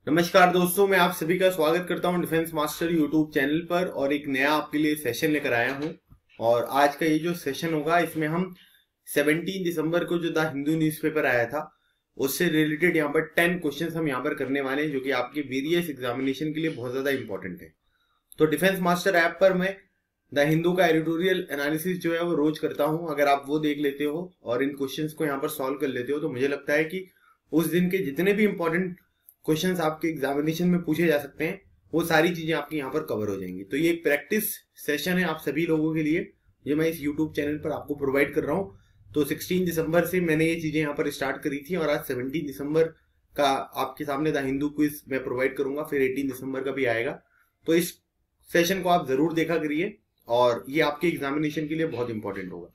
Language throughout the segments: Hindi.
नमस्कार दोस्तों, मैं आप सभी का स्वागत करता हूं डिफेंस मास्टर यूट्यूब चैनल पर और एक नया आपके लिए सेशन लेकर आया हूं। और आज का ये जो सेशन होगा इसमें हम 17 दिसंबर को जो द हिंदू न्यूज़पेपर आया था उससे रिलेटेड यहाँ पर 10 क्वेश्चंस हम यहाँ पर करने वाले हैं जो कि आपके वेरियस एग्जामिनेशन के लिए बहुत ज्यादा इंपॉर्टेंट है। तो डिफेंस मास्टर ऐप पर मैं द हिंदू का एडिटोरियल एनालिसिस जो है वो रोज करता हूँ। अगर आप वो देख लेते हो और इन क्वेश्चंस को यहाँ पर सॉल्व कर लेते हो तो मुझे लगता है कि उस दिन के जितने भी इंपॉर्टेंट क्वेश्चंस आपके एग्जामिनेशन में पूछे जा सकते हैं वो सारी चीजें आपकी यहाँ पर कवर हो जाएंगी। तो ये एक प्रैक्टिस सेशन है आप सभी लोगों के लिए, ये मैं इस यूट्यूब चैनल पर आपको प्रोवाइड कर रहा हूँ। तो 16 दिसंबर से मैंने ये चीजें यहाँ पर स्टार्ट करी थी और आज 17 दिसंबर का आपके सामने द हिंदू क्विज मैं प्रोवाइड करूंगा, फिर 18 दिसंबर का भी आएगा। तो इस सेशन को आप जरूर देखा करिए और ये आपके एग्जामिनेशन के लिए बहुत इंपॉर्टेंट होगा।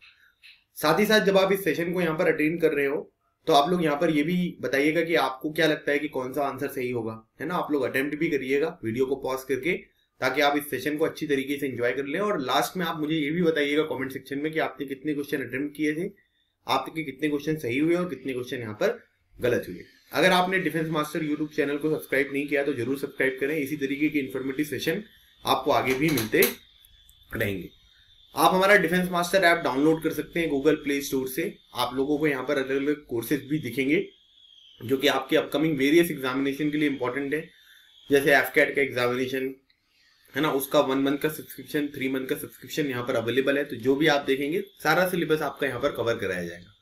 साथ ही साथ जब आप इस सेशन को यहाँ पर अटेंड कर रहे हो तो आप लोग यहाँ पर ये भी बताइएगा कि आपको क्या लगता है कि कौन सा आंसर सही होगा, है ना। आप लोग अटेम्प्ट भी करिएगा वीडियो को पॉज करके, ताकि आप इस सेशन को अच्छी तरीके से एंजॉय कर लें। और लास्ट में आप मुझे ये भी बताइएगा कमेंट सेक्शन में कि आपने कितने क्वेश्चन अटेम्प्ट किए थे, आपके कितने क्वेश्चन सही हुए और कितने क्वेश्चन यहाँ पर गलत हुए। अगर आपने डिफेंस मास्टर यूट्यूब चैनल को सब्सक्राइब नहीं किया तो जरूर सब्सक्राइब करें, इसी तरीके के इन्फॉर्मेटिव सेशन आपको आगे भी मिलते रहेंगे। आप हमारा डिफेंस मास्टर ऐप डाउनलोड कर सकते हैं गूगल प्ले स्टोर से। आप लोगों को यहाँ पर अलग अलग कोर्सेज भी दिखेंगे जो कि आपके अपकमिंग वेरियस एग्जामिनेशन के लिए इंपॉर्टेंट है, जैसे एफकेट का एग्जामिनेशन है ना, उसका 1 मंथ का सब्सक्रिप्शन, 3 मंथ का सब्सक्रिप्शन यहाँ पर अवेलेबल है। तो जो भी आप देखेंगे सारा सिलेबस आपका यहाँ पर कवर कराया जाएगा।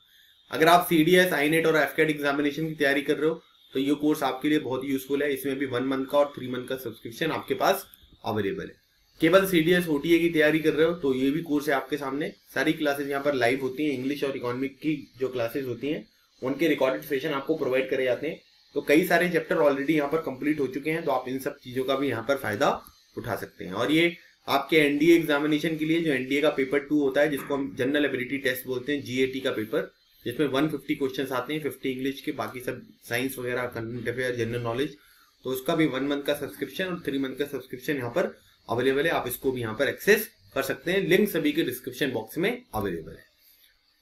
अगर आप CDS, INET और एफकेट एग्जामिनेशन की तैयारी कर रहे हो तो ये कोर्स आपके लिए बहुत यूजफुल है। इसमें भी 1 मंथ का और 3 मंथ का सब्सक्रिप्शन आपके पास अवेलेबल है। केवल CDS OTA की तैयारी कर रहे हो तो ये भी कोर्स है आपके सामने। सारी क्लासेस यहाँ पर लाइव होती हैं। इंग्लिश और इकोनॉमिक की जो क्लासेस होती हैं उनके रिकॉर्डेड सेशन आपको प्रोवाइड करे जाते हैं। तो कई सारे चैप्टर ऑलरेडी यहाँ पर कंप्लीट हो चुके हैं, तो आप इन सब चीजों का भी यहाँ पर फायदा उठा सकते हैं। और ये आपके NDA एग्जामिनेशन के लिए जो NDA का पेपर 2 होता है, जिसको हम जनरल एबिलिटी टेस्ट बोलते हैं, GAT का पेपर, जिसमें 150 क्वेश्चन आते हैं, 50 इंग्लिश के, बाकी सब साइंस वगैरह, करंट अफेयर, जनरल नॉलेज। तो उसका भी 1 मंथ का सब्सक्रिप्शन और 3 मंथ का सब्सक्रिप्शन यहाँ पर अवेलेबल है। आप इसको भी यहाँ पर एक्सेस कर सकते हैं, लिंक सभी के डिस्क्रिप्शन बॉक्स में अवेलेबल है।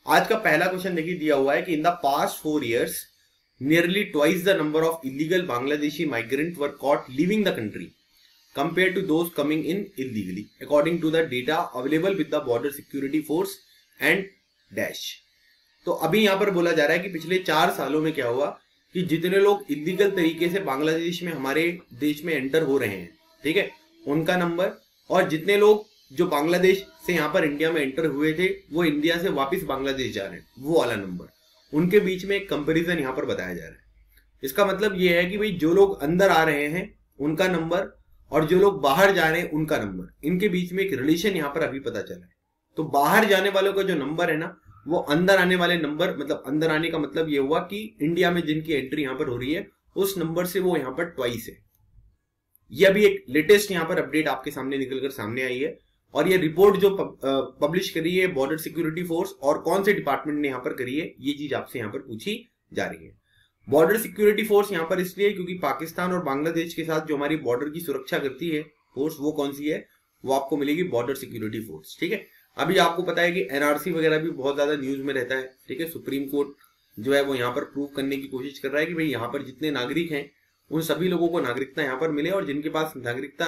आज का पहला क्वेश्चन देखिए दिया हुआ है कि in the past 4 years nearly twice the number of illegal Bangladeshi migrant were caught living the country compare to those coming in illegally according to the data available with the border security force and dash. तो अभी यहाँ पर बोला जा रहा है कि पिछले 4 सालों में क्या हुआ कि जितने लोग इलीगल तरीके से बांग्लादेश में हमारे देश में एंटर हो रहे हैं, ठीक है, उनका नंबर, और जितने लोग जो बांग्लादेश से यहाँ पर इंडिया में एंटर हुए थे वो इंडिया से वापस बांग्लादेश जा रहे हैं, वो वाला नंबर, उनके बीच में एक कंपैरिजन यहाँ पर बताया जा रहा है। इसका मतलब ये है कि भाई जो लोग अंदर आ रहे हैं उनका नंबर और जो लोग बाहर जा रहे हैं उनका नंबर, इनके बीच में एक रिलेशन यहाँ पर अभी पता चला है। तो बाहर जाने वालों का जो नंबर है ना, वो अंदर आने वाले नंबर, मतलब अंदर आने का मतलब ये हुआ कि इंडिया में जिनकी एंट्री यहाँ पर हो रही है उस नंबर से वो यहाँ पर ट्वाइस है। ये अभी एक लेटेस्ट यहाँ पर अपडेट आपके सामने निकलकर सामने आई है। और ये रिपोर्ट जो पब्लिश करी है बॉर्डर सिक्योरिटी फोर्स और कौन से डिपार्टमेंट ने यहाँ पर करी है, ये चीज आपसे यहाँ पर पूछी जा रही है। बॉर्डर सिक्योरिटी फोर्स यहाँ पर इसलिए क्योंकि पाकिस्तान और बांग्लादेश के साथ जो हमारी बॉर्डर की सुरक्षा करती है फोर्स, वो कौन सी है, वो आपको मिलेगी बॉर्डर सिक्योरिटी फोर्स, ठीक है। अभी आपको पता है कि NRC वगैरह भी बहुत ज्यादा न्यूज में रहता है, ठीक है। सुप्रीम कोर्ट जो है वो यहाँ पर प्रूव करने की कोशिश कर रहा है कि भाई यहाँ पर जितने नागरिक हैं उन सभी लोगों को नागरिकता यहाँ पर मिले, और जिनके पास नागरिकता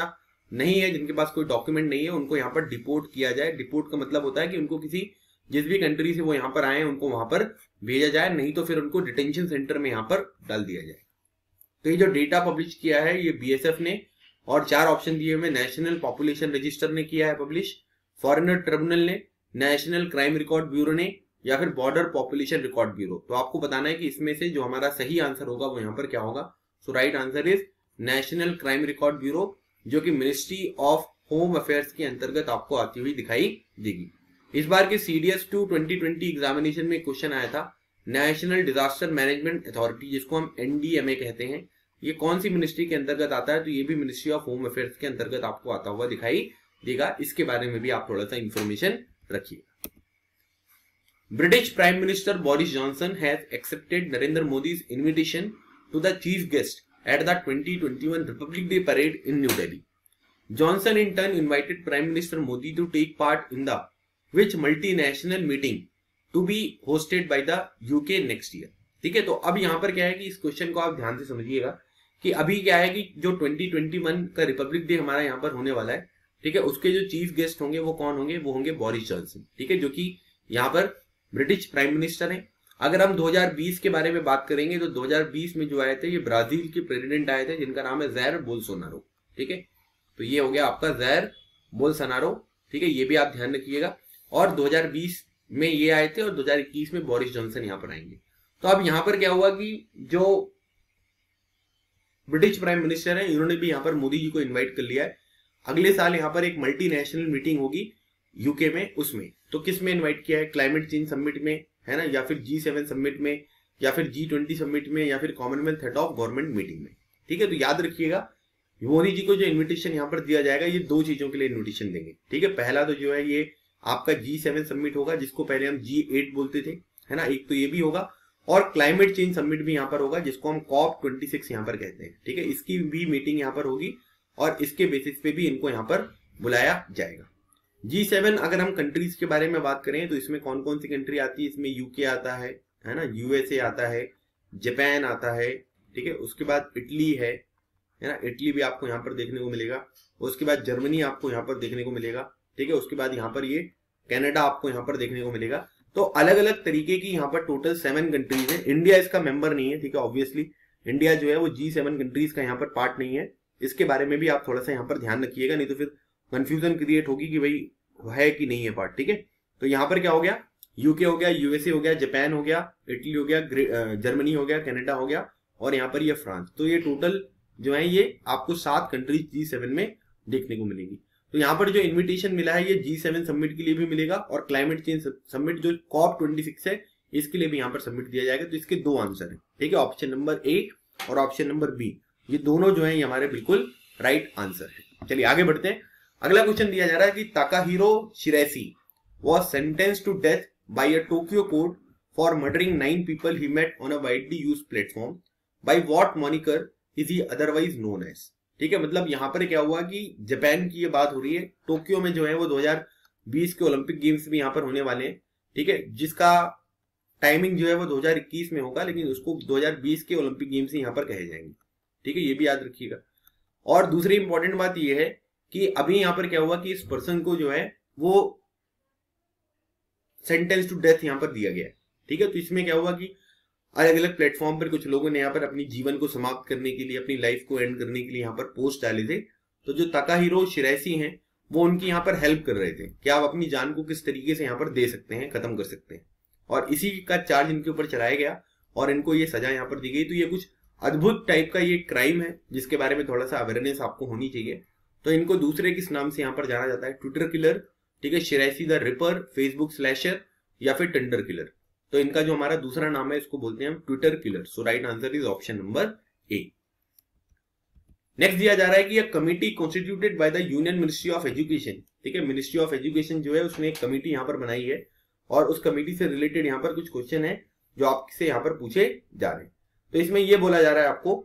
नहीं है, जिनके पास कोई डॉक्यूमेंट नहीं है, उनको यहाँ पर डिपोर्ट किया जाए। डिपोर्ट का मतलब होता है कि उनको किसी जिस भी कंट्री से वो यहाँ पर आए हैं उनको वहां पर भेजा जाए, नहीं तो फिर उनको डिटेंशन सेंटर में यहाँ पर डाल दिया जाए। तो ये जो डेटा पब्लिश किया है ये BSF ने, और 4 ऑप्शन दिए हुए, नेशनल पॉपुलेशन रजिस्टर ने किया है पब्लिश, फॉरेनर ट्रिब्यूनल ने, नेशनल क्राइम रिकॉर्ड ब्यूरो ने, या फिर बॉर्डर पॉपुलेशन रिकॉर्ड ब्यूरो। तो आपको बताना है कि इसमें से जो हमारा सही आंसर होगा वो यहाँ पर क्या होगा। So right answer is National Crime Record Bureau, जो कि मिनिस्ट्री ऑफ होम अफेयर्स के अंतर्गत आपको आती हुई दिखाई देगी। इस बार के CDS 2 2020 एग्जामिनेशन में क्वेश्चन आया था, नेशनल डिजास्टर मैनेजमेंट अथॉरिटी, जिसको हम NDMA कहते हैं, ये कौन सी मिनिस्ट्री के अंतर्गत आता है, तो ये भी मिनिस्ट्री ऑफ होम अफेयर्स के अंतर्गत आपको आता हुआ दिखाई देगा। इसके बारे में भी आप थोड़ा सा इंफॉर्मेशन रखिए। British prime minister Boris Johnson has accepted Narendra Modi's invitation to the chief guest at the 2021 Republic Day parade in New Delhi. Johnson in turn invited Prime Minister Modi to take part in the which multinational meeting to be hosted by the UK next year. ठीक है, तो अब यहाँ पर क्या है कि इस क्वेश्चन को आप ध्यान से समझिएगा कि अभी क्या है कि जो 2021 का रिपब्लिक डे हमारा यहाँ पर होने वाला है, ठीक है, उसके जो चीफ गेस्ट होंगे वो कौन होंगे, वो होंगे बोरिस जॉनसन, ठीक है, जो कि यहाँ पर ब्रिटिश प्राइम मिनिस्टर हैं। अगर हम 2020 के बारे में बात करेंगे तो 2020 में जो आए थे ये ब्राजील के प्रेसिडेंट आए थे जिनका नाम है जैर बोल्सोनारो, ठीक है। तो ये हो गया आपका जैर बोल्सोनारो, ठीक है, ये भी आप ध्यान रखिएगा। और 2020 में ये आए थे और 2021 में बोरिस जॉनसन यहाँ पर आएंगे। तो अब यहाँ पर क्या हुआ कि जो ब्रिटिश प्राइम मिनिस्टर है इन्होंने भी यहाँ पर मोदी जी को इन्वाइट कर लिया है। अगले साल यहाँ पर एक मल्टीनेशनल मीटिंग होगी यूके में, उसमें तो किस में इन्वाइट किया है, क्लाइमेट चेंज समिट में, है ना, या फिर G7 समिट में, या फिर G20 समिट में, या फिर Commonwealth head of government meeting में, ठीक है। तो याद रखिएगा मोदी जी को जो इन्विटेशन यहाँ पर दिया जाएगा ये दो चीजों के लिए इन्विटेशन देंगे, ठीक है। पहला तो जो है ये आपका G7 समिट होगा जिसको पहले हम G8 बोलते थे, है ना, एक तो ये भी होगा, और क्लाइमेट चेंज समिट भी यहाँ पर होगा जिसको हम COP26 यहाँ पर कहते हैं, ठीक है। इसकी भी मीटिंग यहाँ पर होगी और इसके बेसिस पे भी इनको यहाँ पर बुलाया जाएगा। G7 अगर हम कंट्रीज के बारे में बात करें तो इसमें कौन कौन सी कंट्री आती है, इसमें यूके आता है ना, USA आता है, जापान आता है, ठीक है, उसके बाद इटली है ना, इटली भी आपको यहाँ पर देखने को मिलेगा, उसके बाद जर्मनी आपको यहाँ पर देखने को मिलेगा, ठीक है, उसके बाद यहाँ पर ये कनाडा आपको यहाँ पर देखने को मिलेगा। तो अलग अलग तरीके की यहाँ पर टोटल 7 कंट्रीज है। इंडिया इसका मेंबर नहीं है, ठीक है, ऑब्वियसली इंडिया जो है वो G7 कंट्रीज का यहाँ पर पार्ट नहीं है। इसके बारे में भी आप थोड़ा सा यहाँ पर ध्यान रखिएगा, नहीं तो फिर कंफ्यूजन क्रिएट होगी कि भाई है कि नहीं है पार्ट, ठीक है। तो यहाँ पर क्या हो गया, यूके हो गया, USA हो गया, जापान हो गया, इटली हो गया, जर्मनी हो गया, कनाडा हो गया, और यहाँ पर ये फ्रांस। तो ये टोटल जो है ये आपको 7 कंट्रीज G7 में देखने को मिलेंगी। तो यहाँ पर जो इन्विटेशन मिला है ये G7 समिट के लिए भी मिलेगा और क्लाइमेट चेंज समिट जो COP26 है इसके लिए भी यहाँ पर सबमिट दिया जाएगा। तो इसके 2 आंसर है, ठीक है, ऑप्शन नंबर A और ऑप्शन नंबर B, ये दोनों जो है ये हमारे बिल्कुल राइट आंसर है। चलिए आगे बढ़ते हैं। अगला क्वेश्चन दिया जा रहा है कि ताकाहिरो शिराइसी was sentenced to death by a Tokyo court for murdering 9 people he met on a widely used platform. By what moniker is he otherwise known as? ठीक है, मतलब यहाँ पर क्या हुआ कि जापान की ये बात हो रही है, टोक्यो में जो है वो 2020 के ओलंपिक गेम्स भी यहाँ पर होने वाले हैं, ठीक है, जिसका टाइमिंग जो है वो 2021 में होगा, लेकिन उसको 2020 के ओलंपिक गेम्स यहाँ पर कहे जाएंगे, ठीक है, ये भी याद रखिएगा। और दूसरी इंपॉर्टेंट बात ये है कि अभी यहाँ पर क्या हुआ कि इस पर्सन को जो है वो सेंटेंस टू डेथ यहाँ पर दिया गया है, ठीक है। तो इसमें क्या हुआ कि अलग अलग प्लेटफॉर्म पर कुछ लोगों ने यहाँ पर अपनी जीवन को समाप्त करने के लिए, अपनी लाइफ को एंड करने के लिए यहाँ पर पोस्ट डाले थे। तो जो ताकाहिरो शिराइसी हैं वो उनकी यहाँ पर हेल्प कर रहे थे कि आप अपनी जान को किस तरीके से यहाँ पर दे सकते हैं, खत्म कर सकते हैं, और इसी का चार्ज इनके ऊपर चलाया गया और इनको ये सजा यहाँ पर दी गई। तो ये कुछ अद्भुत टाइप का ये क्राइम है जिसके बारे में थोड़ा सा अवेयरनेस आपको होनी चाहिए। तो इनको दूसरे किस नाम से यहाँ पर जाना जाता है, ट्विटर किलर, ठीक है, शिराइसी द रिपर, फेसबुक स्लैशर, या फिर टेंडर किलर। तो इनका जो हमारा दूसरा नाम है इसको बोलते हैं हम Twitter killer. So right answer is option number A। Next दिया जा रहा है कि a committee constituted by the union ministry of education, ठीक है, मिनिस्ट्री ऑफ एजुकेशन जो है उसने एक कमिटी यहाँ पर बनाई है और उस कमिटी से रिलेटेड यहाँ पर कुछ क्वेश्चन है जो आपसे यहाँ पर पूछे जा रहे हैं। तो इसमें यह बोला जा रहा है आपको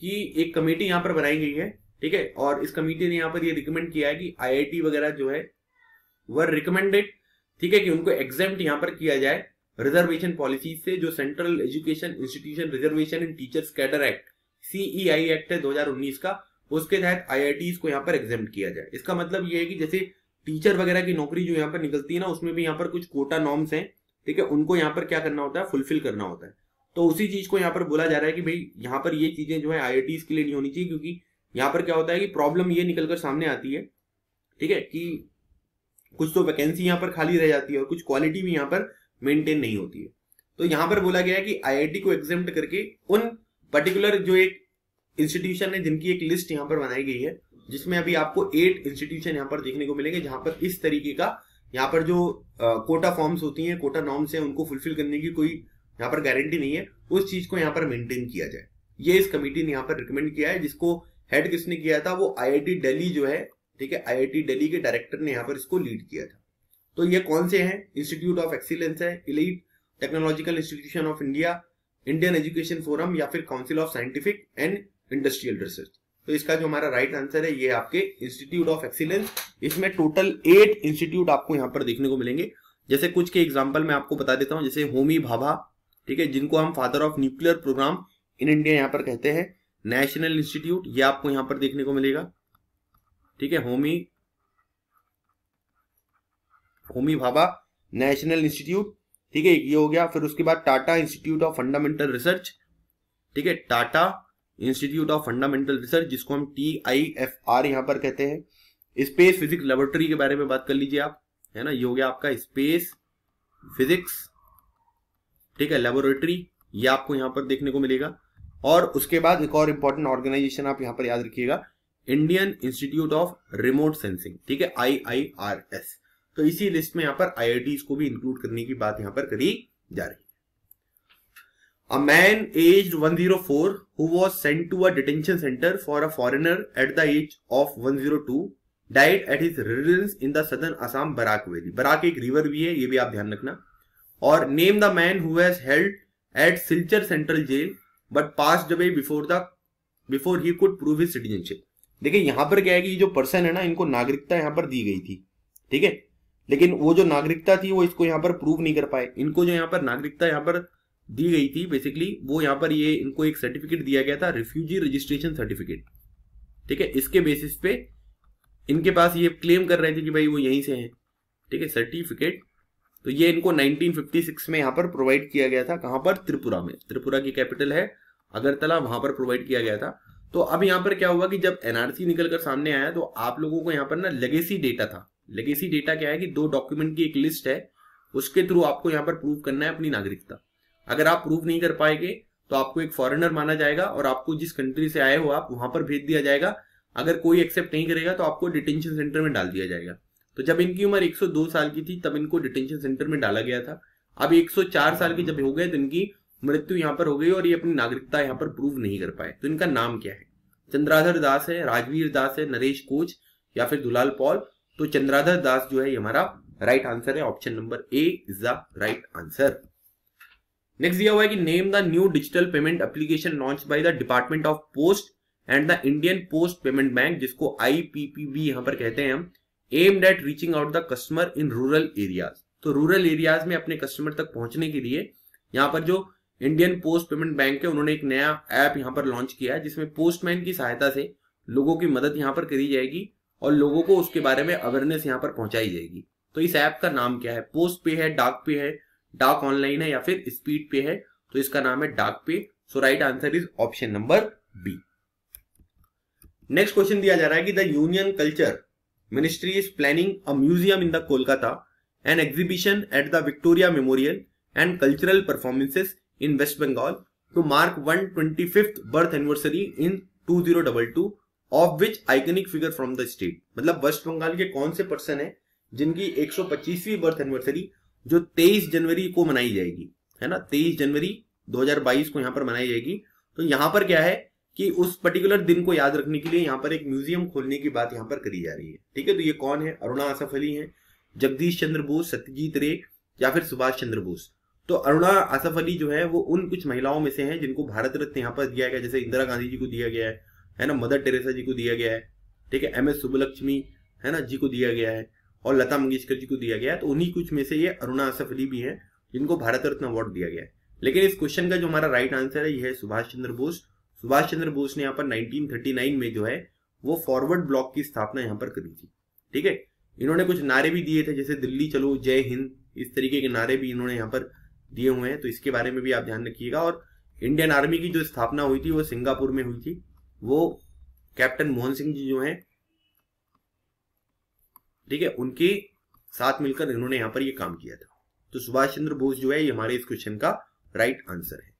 कि एक कमेटी यहाँ पर बनाई गई है, ठीक है, और इस कमेटी ने यहाँ पर ये रिकमेंड किया है कि IIT वगैरह जो है वह रिकमेंडेड, ठीक है, कि उनको एग्जेम्प्ट यहाँ पर किया जाए रिजर्वेशन पॉलिसी से। जो central education institution reservation and teachers cadre act CEI act है 2019 का, उसके तहत IITs को यहाँ पर एग्जेम्प्ट किया जाए। इसका मतलब ये है कि जैसे टीचर वगैरह की नौकरी जो यहाँ पर निकलती है ना, उसमें भी यहाँ पर कुछ कोटा नॉर्म्स हैं, ठीक है, उनको यहाँ पर क्या करना होता है, फुलफिल करना होता है। तो उसी चीज को यहाँ पर बोला जा रहा है कि भाई यहाँ पर ये चीजें जो है IITs के लिए नहीं होनी चाहिए, क्योंकि यहाँ पर क्या होता है कि प्रॉब्लम ये निकलकर सामने आती है, ठीक है, कि कुछ तो वैकेंसी यहाँ पर खाली रह जाती है और कुछ क्वालिटी भी यहाँ पर मेंटेन नहीं होती है। तो यहाँ पर बोला गया है कि IIT को एग्जेम्प्ट करके उन पर्टिकुलर जो एक इंस्टीट्यूशन है जिनकी एक लिस्ट यहाँ पर बनाई गई है, जिसमें अभी आपको 8 इंस्टीट्यूशन यहाँ पर देखने को मिलेंगे जहां पर इस तरीके का यहाँ पर जो कोटा फॉर्म्स होती हैं, कोटा नॉर्म्स हैं, उनको फुलफिल करने की कोई यहाँ पर गारंटी नहीं है, उस चीज को यहाँ पर मेंटेन किया जाए। ये इस कमेटी ने यहाँ पर रिकमेंड किया है, जिसको हेड किसने किया था, वो IIT दिल्ली जो है, ठीक है, IIT दिल्ली के डायरेक्टर ने यहाँ पर इसको लीड किया था। तो ये कौन से हैं, इंस्टीट्यूट ऑफ एक्सीलेंस है, elite technological institution of India, Indian education forum, या फिर council of scientific and industrial research. तो इसका जो हमारा राइट आंसर है ये आपके इंस्टीट्यूट ऑफ एक्सीलेंस। इसमें टोटल 8 इंस्टीट्यूट आपको यहाँ पर देखने को मिलेंगे। जैसे कुछ के एग्जांपल मैं आपको बता देता हूँ, जैसे होमी भाभा, ठीक है, जिनको हम father of nuclear program in India यहाँ पर कहते हैं, नेशनल इंस्टीट्यूट, ये आपको यहां पर देखने को मिलेगा, ठीक है, होमी भाभा नेशनल इंस्टीट्यूट, ठीक है, ये हो गया। फिर उसके बाद Tata institute of fundamental research, ठीक है, Tata institute of fundamental research, जिसको हम TIFR यहां पर कहते हैं। स्पेस फिजिक्स लेबोरेटरी के बारे में बात कर लीजिए आप, है ना, ये हो गया आपका स्पेस फिजिक्स, ठीक है, लेबोरेटरी, ये आपको यहां पर देखने को मिलेगा। और उसके बाद एक और इंपॉर्टेंट ऑर्गेनाइजेशन आप यहां पर याद रखिएगा, Indian institute of remote sensing, ठीक है, IIRS। तो इसी लिस्ट में यहां पर IITs को भी इंक्लूड करने की बात यहां पर करी जा रही है। A man aged 104 who was sent to a detention center for a foreigner at the age of 102 died at his residence in the southern Assam Barak Valley। Barak एक रिवर भी है, ये भी आप ध्यान रखना। और name the man who was held at Silchar Central Jail but passed away before he could prove his citizenship। देखिए यहां पर क्या है कि जो पर्सन है ना, इनको नागरिकता यहां पर दी गई थी, ठीक है, लेकिन वो जो नागरिकता थी वो इसको यहां पर प्रूव नहीं कर पाए। इनको जो यहां पर नागरिकता यहां पर दी गई थी बेसिकली, वो यहां पर ये इनको एक सर्टिफिकेट दिया गया था, रिफ्यूजी रजिस्ट्रेशन सर्टिफिकेट, ठीक है। इसके बेसिस पे इनके पास ये क्लेम कर रहे थे कि भाई वो यहीं से हैं, ठीक है, सर्टिफिकेट। तो ये इनको 1956 में यहां पर प्रोवाइड किया गया था। कहां पर? त्रिपुरा में। त्रिपुरा की कैपिटल है अगरतला, वहां पर प्रोवाइड किया गया था। तो अब यहां पर क्या हुआ कि जब NRC निकलकर सामने आया तो आप लोगों को यहां पर ना लेगेसी डेटा था। लेगेसी डेटा क्या है कि 2 डॉक्यूमेंट की एक लिस्ट है, उसके थ्रू आपको यहां पर प्रूव करना है अपनी नागरिकता। अगर आप प्रूव नहीं कर पाएंगे तो आपको एक फॉरेनर माना जाएगा और आपको जिस कंट्री से आए हो आप वहां पर भेज दिया जाएगा। अगर कोई एक्सेप्ट नहीं करेगा तो आपको डिटेंशन सेंटर में डाल दिया जाएगा। तो जब इनकी उम्र 102 साल की थी तब इनको डिटेंशन सेंटर में डाला गया था। अब 104 साल के जब हो गए तो इनकी मृत्यु यहां पर हो गई और ये अपनी नागरिकता यहां पर प्रूव नहीं कर पाए। तो इनका नाम क्या है? चंद्राधर दास है, राजवीर दास है, नरेश कोच या फिर दुलाल पॉल। तो चंद्राधर दास जो है ये हमारा राइट आंसर है। Option number A is the right answer. Next दिया हुआ है कि name the new digital payment application launch by the department of post and the Indian post payment bank, जिसको IPPB यहां पर कहते हैं हम, aimed at reaching out the customer in rural areas. तो रूरल एरियाज में अपने कस्टमर तक पहुंचने के लिए यहां पर जो इंडियन पोस्ट पेमेंट बैंक है उन्होंने एक नया ऐप यहां पर लॉन्च किया है, जिसमें पोस्टमैन की सहायता से लोगों की मदद यहां पर करी जाएगी और लोगों को उसके बारे में अवेयरनेस यहां पर पहुंचाई जाएगी। तो इस ऐप का नाम क्या है? पोस्ट पे है, डाक पे है, डाक ऑनलाइन है या फिर स्पीड पे है? तो इसका नाम है डाक पे। So right answer is option number B। Next question दिया जा रहा है कि the union culture ministry is planning a museum in the Kolkata and exhibition at the Victoria Memorial and cultural performances in West Bengal to mark 125th birth anniversary in 2022 of which iconic figure from the state. मतलब वेस्ट बंगाल के कौन से पर्सन है जिनकी 125वीं बर्थ एनिवर्सरी जो 23 जनवरी को मनाई जाएगी, है ना, 23 जनवरी 2022 को यहां पर मनाई जाएगी। तो यहां पर क्या है कि उस पर्टिकुलर दिन को याद रखने के लिए यहां पर एक म्यूजियम खोलने की बात यहां पर करी जा रही है, ठीक है। तो ये कौन है? अरुणा आसफ अली है, जगदीश चंद्र बोस, सत्यजीत रे या फिर सुभाष चंद्र बोस। तो अरुणा आसफ अली जो है वो उन कुछ महिलाओं में से है जिनको भारत रत्न यहां पर दिया गया, जैसे इंदिरा गांधी जी को दिया गया है ना, मदर टेरेसा जी को दिया गया है, ठीक है, MS सुब्बलक्ष्मी है ना जी को दिया गया है और लता मंगेशकर जी को दिया गया है। तो उन्हीं कुछ में से ये अरुणा आसफ अली भी है जिनको भारत रत्न अवार्ड दिया गया है। लेकिन इस क्वेश्चन का जो हमारा राइट आंसर है यह है सुभाष चंद्र बोस। सुभाष चंद्र बोस ने यहाँ पर 1939 में जो है वो फॉरवर्ड ब्लॉक की स्थापना यहाँ पर करी थी, ठीक है। इन्होंने कुछ नारे भी दिए थे, जैसे दिल्ली चलो, जय हिंद, इस तरीके के नारे भी इन्होंने यहाँ पर दिए हुए हैं। तो इसके बारे में भी आप ध्यान रखिएगा। और इंडियन आर्मी की जो स्थापना हुई थी वो सिंगापुर में हुई थी, वो कैप्टन मोहन सिंह जी जो है, ठीक है, उनके साथ मिलकर इन्होंने यहां पर ये काम किया था। तो सुभाष चंद्र बोस जो है ये हमारे इस क्वेश्चन का राइट आंसर है।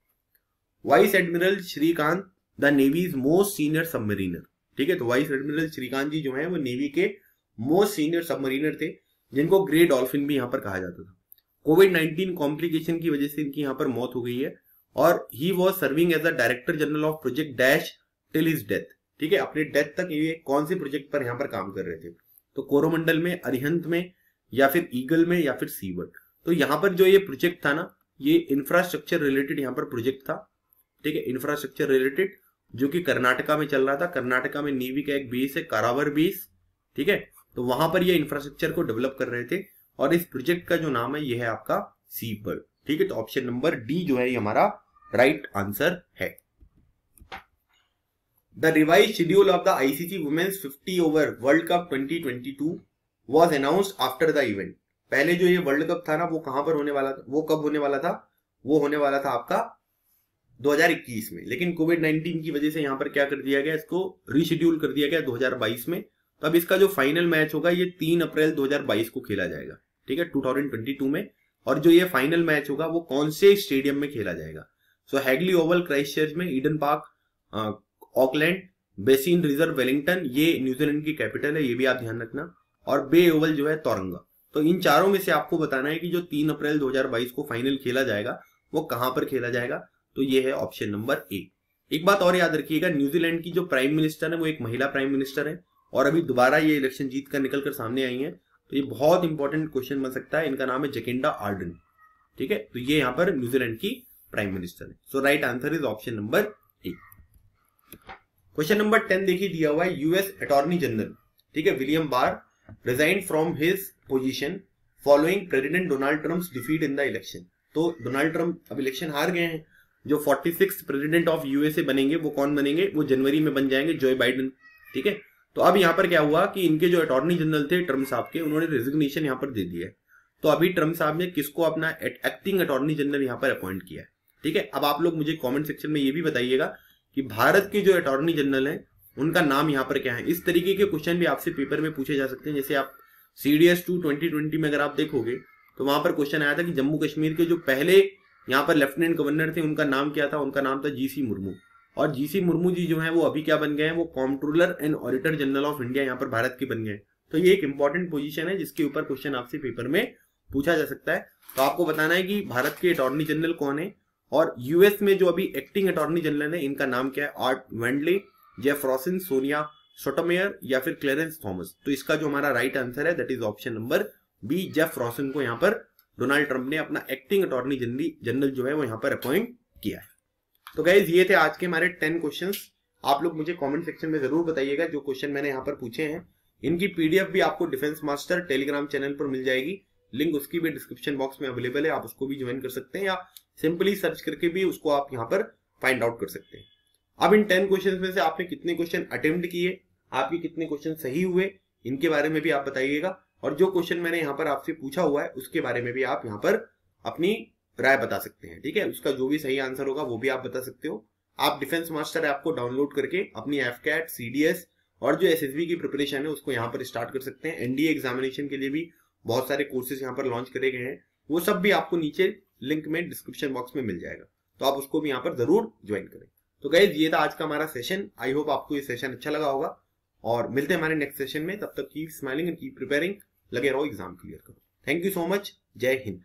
Vice admiral Srikanth the navy's most senior submariner, ठीक है। तो वाइस एडमिरल श्रीकांत जी जो है वो नेवी के मोस्ट सीनियर सबमरीनर थे, जिनको ग्रे डॉल्फिन भी यहां पर कहा जाता था। कोविड-19 कॉम्प्लिकेशन की वजह से इनकी यहां पर मौत हो गई है और he was serving as the director general of project dash till his death, ठीक है। अपने डेथ तक ये कौन से प्रोजेक्ट पर यहां पर काम कर रहे थे? तो कोरोमंडल में, अरिहंत में या फिर ईगल में या फिर सीवर्ड। तो यहां पर जो ये प्रोजेक्ट था ना, ये इंफ्रास्ट्रक्चर रिलेटेड यहां पर प्रोजेक्ट था, ठीक है, इंफ्रास्ट्रक्चर रिलेटेड, जो कि कर्नाटका में चल रहा था। कर्नाटका में नेवी का एक बेस है, कारावर बेस, ठीक है। तो वहां पर ये इंफ्रास्ट्रक्चर को डेवलप कर रहे थे और इस प्रोजेक्ट का जो नाम है ये है आपका सीवर्ड, ठीक है। तो ऑप्शन नंबर D जो है ये हमारा राइट आंसर है। The revised schedule of the ICC women's 50 over world cup 2022 was announced after the event. पहले जो ये वर्ल्ड कप था ना, वो कहां पर होने वाला था, वो कब होने वाला था, वो होने वाला था आपका 2021 में, लेकिन कोविड-19 की वजह से यहाँ पर क्या कर दिया गया, इसको रीशेड्यूल कर दिया गया 2022 में। तो अब इसका जो फाइनल मैच होगा ये 3 अप्रैल 2022 को खेला जाएगा, ठीक है, 2022 में। और जो ये फाइनल मैच होगा वो कौन से स्टेडियम में खेला जाएगा? सो हैगली ओवल क्राइस्टचर्च में, Eden park Auckland, basin reserve Wellington, ये न्यूजीलैंड की कैपिटल है, ये भी आप ध्यान रखना, और बे ओवल जो है तोरंगा। तो इन चारों में से आपको बताना है कि जो 3 अप्रैल 2022 को फाइनल खेला जाएगा वो कहां पर खेला जाएगा। तो ये है ऑप्शन नंबर ए। एक बात और याद रखिएगा, न्यूजीलैंड की जो प्राइम मिनिस्टर है वो एक महिला प्राइम मिनिस्टर है, और अभी दोबारा ये इलेक्शन जीत कर निकल कर सामने आई है। तो ये बहुत इंपॉर्टेंट क्वेश्चन बन सकता है। इनका नाम है जैकिंडा आर्डन, ठीक है। तो ये यहाँ पर न्यूजीलैंड की प्राइम मिनिस्टर है। So right answer is option number A. Question number 10 देखिए, दिया हुआ है यूएस अटॉर्नी जनरल, ठीक है, William bar resign from his position following president Donald Trump's defeat in the election. तो डोनाल्ड ट्रम्प अब इलेक्शन हार गए हैं। जो 46th प्रेसिडेंट ऑफ यूएसए बनेंगे वो कौन बनेंगे? वो जनवरी में बन जाएंगे, जो बाइडेन, ठीक है। तो अब यहाँ पर क्या हुआ कि इनके जो अटॉर्नी जनरल थे ट्रम्प साहब के, उन्होंने रेजिग्नेशन यहाँ पर दे दिया है। तो अभी ट्रम्प साहब ने किसको अपना एक्टिंग अटॉर्नी जनरल यहाँ पर अपॉइंट किया है, ठीक है। अब आप लोग मुझे कमेंट सेक्शन में ये भी बताइएगा कि भारत के जो अटॉर्नी जनरल है उनका नाम यहाँ पर क्या है। इस तरीके के क्वेश्चन भी आपसे पेपर में पूछे जा सकते हैं। जैसे आप CDS2 2020 में अगर आप देखोगे तो वहां पर क्वेश्चन आया था कि जम्मू कश्मीर के जो पहले यहाँ पर लेफ्टिनेंट गवर्नर थे उनका नाम क्या था? उनका नाम था GC मुर्मू। और GC मुर्मू जी जो है वो अभी क्या बन गए हैं? वो comptroller and auditor general of India यहाँ पर भारत के बन गए। तो ये एक इंपॉर्टेंट पोजीशन है जिसके ऊपर क्वेश्चन आपसे पेपर में पूछा जा सकता है। तो आपको बताना है कि भारत के अटॉर्नी जनरल कौन है, और यूएस में जो अभी एक्टिंग अटॉर्नी जनरल है इनका नाम क्या है? Art Wendle, Jeff Rosen, Sonia Sotomayor या फिर क्लेरेंस थॉमस। तो इसका जो हमारा राइट आंसर है that is option number B, Jeff Rosen को यहाँ पर डोनाल्ड ट्रंप ने अपना एक्टिंग अटॉर्नी जनरल जो है वो यहाँ पर अपॉइंट किया है। तो गाइज ये थे आज के हमारे 10 क्वेश्चंस। आप लोग मुझे कमेंट सेक्शन में जरूर बताइएगा जो क्वेश्चन मैंने यहाँ पर पूछे हैं। इनकी पीडीएफ भी आपको डिफेंस मास्टर टेलीग्राम चैनल पर मिल जाएगी, लिंक उसकी भी डिस्क्रिप्शन बॉक्स में अवेलेबल है, आप उसको भी ज्वाइन कर सकते हैं या सिंपली सर्च करके भी उसको आप यहाँ पर फाइंड आउट कर सकते हैं। अब इन 10 क्वेश्चन में से आपने कितने क्वेश्चन अटेम्प्ट किए, आपके कितने क्वेश्चन सही हुए, इनके बारे में भी आप बताइएगा। और जो क्वेश्चन मैंने यहाँ पर आपसे पूछा हुआ है उसके बारे में भी आप यहाँ पर अपनी राय बता सकते हैं, ठीक है। उसका जो भी सही आंसर होगा वो भी आप बता सकते हो। आप डिफेंस मास्टर ऐप को डाउनलोड करके अपनी एफकैट, CDS और जो SSB की प्रिपरेशन है उसको यहाँ पर स्टार्ट कर सकते हैं। NDA एग्जामिनेशन के लिए भी बहुत सारे कोर्सेज यहाँ पर लॉन्च करे गए हैं, वो सब भी आपको नीचे लिंक में डिस्क्रिप्शन बॉक्स में मिल जाएगा, तो आप उसको भी यहाँ पर जरूर ज्वाइन करें। तो गाइज ये था आज का हमारा सेशन। आई होप आपको ये सेशन अच्छा लगा होगा, और मिलते हैं हमारे नेक्स्ट सेशन में। तब तक keep smiling and keep preparing. लगे रहो, एग्जाम क्लियर करो। Thank you so much. जय हिंद।